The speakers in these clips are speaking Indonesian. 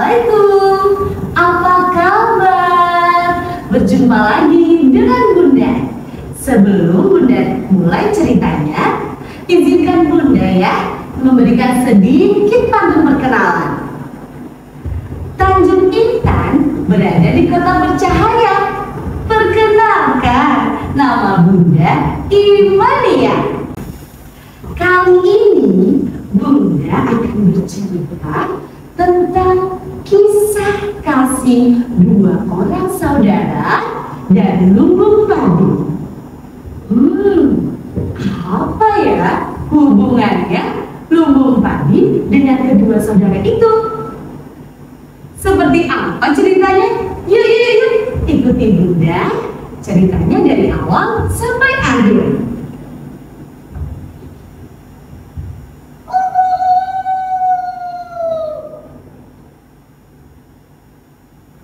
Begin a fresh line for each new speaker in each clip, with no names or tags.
Assalamualaikum, apa kabar? Berjumpa lagi dengan Bunda. Sebelum Bunda mulai ceritanya, izinkan Bunda ya memberikan sedikit pantun perkenalan. Tanjung Intan berada di kota bercahaya. Perkenalkan, nama Bunda Imania. Kali ini Bunda akan bercerita tentang kisah kasih dua orang saudara dari lumbung padi. Apa ya hubungannya lumbung padi dengan kedua saudara itu? Seperti apa ceritanya? Yuk, ikuti Bunda ceritanya dari awal sampai akhir.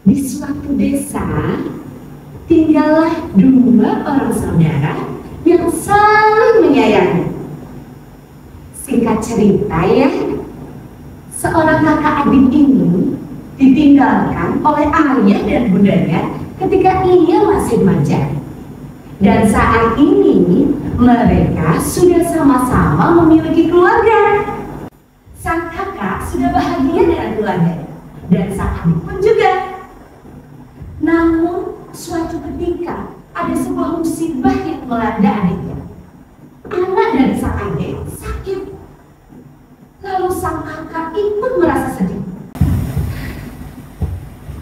Di suatu desa, tinggallah dua orang saudara yang saling menyayangi. Singkat cerita ya, seorang kakak adik ini ditinggalkan oleh ayah dan bundanya ketika ia masih remaja. Dan saat ini mereka sudah sama-sama memiliki keluarga. Sang kakak sudah bahagia dengan keluarganya dan sang adik pun juga. Namun suatu ketika ada sebuah musibah yang melanda adiknya. Anak dari sang adik sakit. Lalu sang kakak ikut merasa sedih.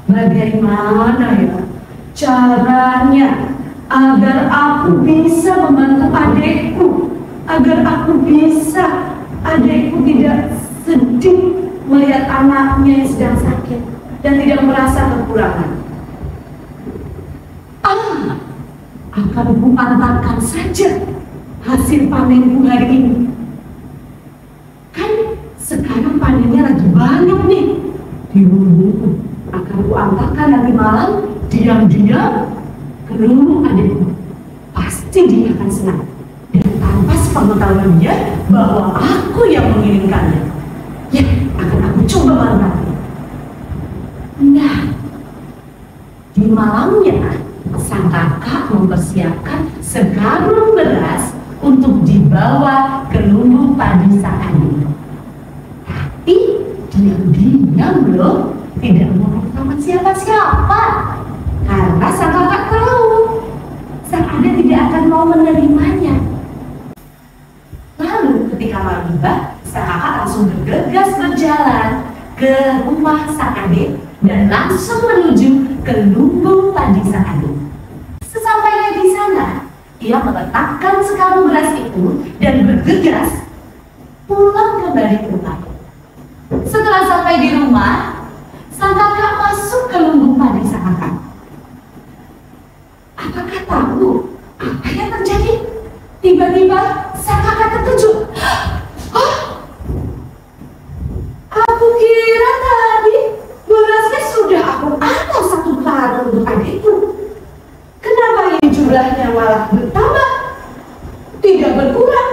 Bagaimana ya caranya agar aku bisa membantu adikku, agar adikku tidak sedih melihat anaknya yang sedang sakit dan tidak merasa kekurangan. Akan kuantarkan saja hasil panenku hari ini. Kan sekarang panennya lagi banyak nih di lumbungku. Akan kuantarkan nanti malam diam-diam ke lumbung adikku. Pasti dia akan senang dan tanpa sepengetahuan dia bahwa aku yang mengirimkannya. Ya, akan aku coba malam nanti. Nah, di malamnya sang kakak mempersiapkan sekarung beras untuk dibawa ke lumbung padi sang adik. Tapi diam-diam loh, tidak mau sama siapa-siapa, karena sang kakak tahu sang adik tidak akan mau menerimanya. Lalu ketika malam tiba, sang kakak langsung bergegas berjalan ke rumah sang adik dan langsung menuju ke lumbung padi sang adik. Sesampainya di sana, ia meletakkan sekarung beras itu dan bergegas pulang kembali ke rumah. Setelah sampai di rumah, sang kakak masuk ke lumbung padi sang kakak. Apakah tahu apa yang terjadi? Tiba-tiba sang kakak terkejut. Aku kira tadi berasnya sudah aku atur satu karung untuk adikku. Kenapa ini jumlahnya malah bertambah, tidak berkurang?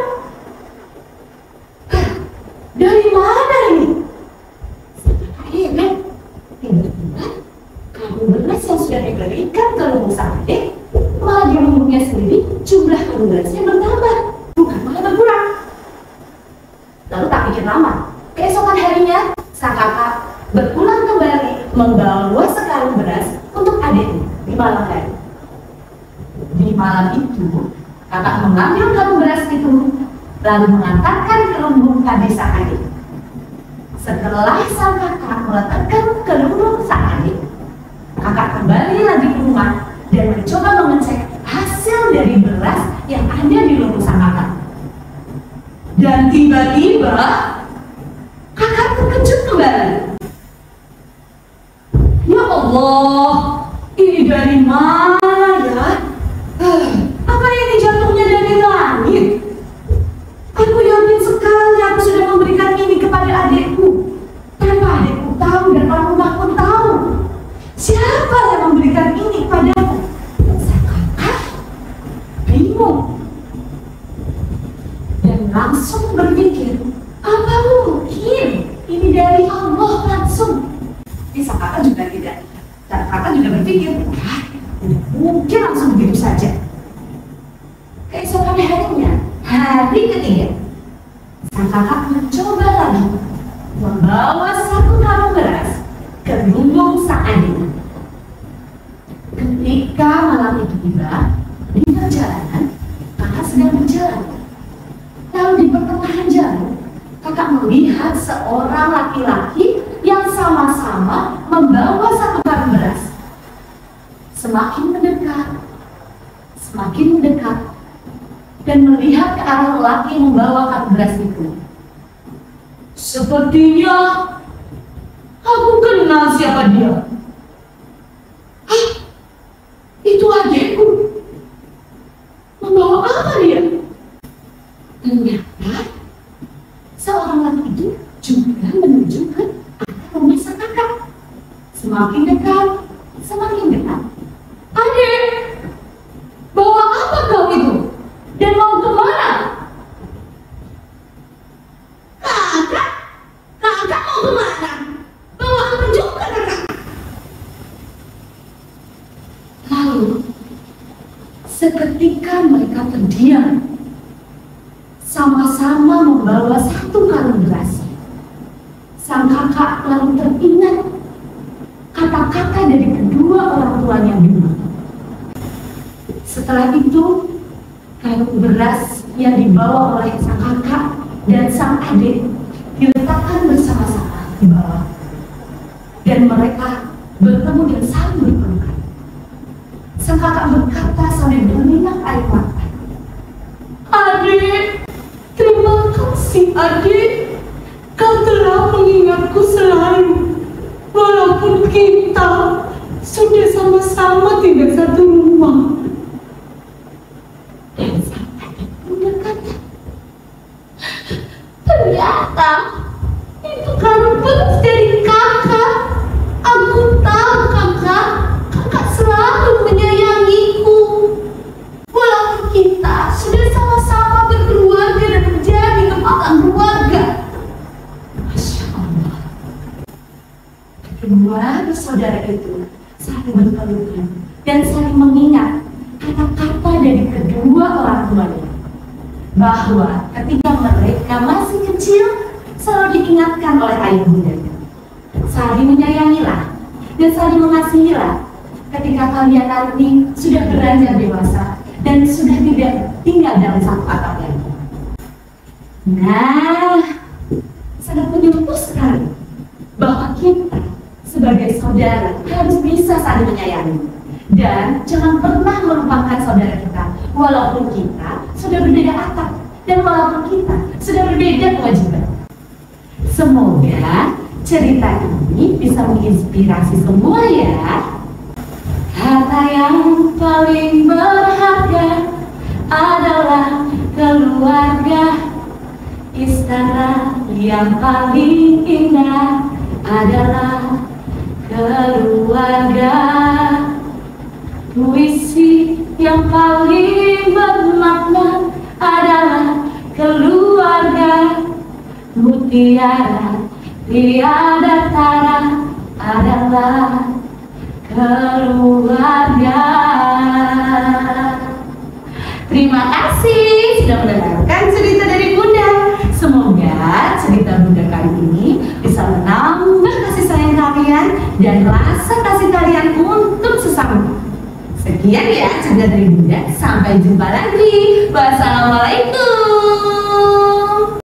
Dari mana ini? Akhirnya tiba-tiba karung beras yang sudah diberikan ke lumbung sang adik, malah di lumbungnya sendiri jumlah karung berasnya bertambah, bukan malah berkurang. Lalu tak pikir lama, keesokan harinya sang kakak berpulang kembali membawa sekarung beras untuk adiknya di malam hari. Di malam itu, kakak mengambil karung beras itu lalu mengantarkan ke lumbung padi sang adik. Setelah sang kakak meletakkan ke lumbung sang adik, kakak kembali lagi ke rumah dan mencoba mengecek hasil dari beras yang ada di lumbung sang kakak. Dan tiba-tiba kakak terkejut kembali. Ya Allah, ini dari mana ya? Apa ini jatuhnya dari langit? Aku yakin sekali aku sudah memberikan ini kepada adikku tanpa adikku tahu dan orang rumah pun tahu. Siapa yang memberikan ini padaku? Sang kakak bingung dan langsung berpikir, apa mungkin ini dari Allah langsung? Sang kakak juga tidak. Dan kakak juga berpikir, ah, tidak mungkin langsung begitu saja. Keesokan harinya, hari ketiga, sang kakak mencoba lagi membawa satu karung beras ke lumbung sang adik. Ketika malam itu tiba, di perjalanan, kakak sedang berjalan. Lalu di pertengahan jalan, kakak melihat seorang laki-laki yang sama-sama membawa satu karung beras. Semakin mendekat, dan melihat ke arah lelaki yang membawa karung beras itu. Sepertinya aku kenal siapa dia. Hah? Itu adikku. Membawa apa dia? Ternyata seorang laki itu juga menuju ke arah rumah sang kakak. Semakin dekat. Adik, bawa apa kau itu? Dan mau kemana? Kakak mau kemana? Bawa apa juga kakak? Lalu, seketika mereka terdiam, sama-sama membawa satu karung beras. Sang kakak lalu teringat kata-kata dari kedua orang tuanya dulu. Setelah itu, karung beras yang dibawa oleh sang kakak dan sang adik diletakkan bersama-sama di bawah. Dan mereka bertemu dan saling berpelukan. Sang kakak berkata sambil berlinang air mata, "Adik, terima kasih adik. Kau telah mengingatku selalu. Walaupun kita sudah sama-sama tinggal satu rumah." Dan sang adik pun berkata, "Ternyata itu karung beras dari kakak. Aku tahu kakak selalu menyayangiku. Walaupun kita sudah sama-sama berkeluarga dan menjadi kepala keluarga." Masya Allah. Kedua bersaudara itu saling berpelukan dan saling mengingat kata-kata dari kedua orang tuanya, bahwa ketika mereka masih kecil selalu diingatkan oleh ayah bundanya, saling menyayangilah dan saling mengasihilah ketika kalian nanti sudah beranjak dewasa dan sudah tidak tinggal dalam satu atap lagi. Nah, sangat menyuruh sekali bahwa kita sebagai saudara harus bisa saling menyayangi. Dan jangan pernah melupakan saudara kita, walaupun kita sudah berbeda atap dan walaupun kita sudah berbeda kewajiban. Semoga cerita ini bisa menginspirasi semua ya. Harta yang paling berharga adalah keluarga. Istana yang paling indah adalah keluarga. Puisi yang paling bermakna adalah keluarga. Mutiara tiada tara adalah keluarga. Terima kasih sudah mendengarkan cerita dari Bunda. Semoga cerita Bunda kali ini bisa menambah kasih sayang kalian dan rasa kasih kalian untuk sesama. Sekian ya cerita dari Bunda. Sampai jumpa lagi. Wassalamualaikum.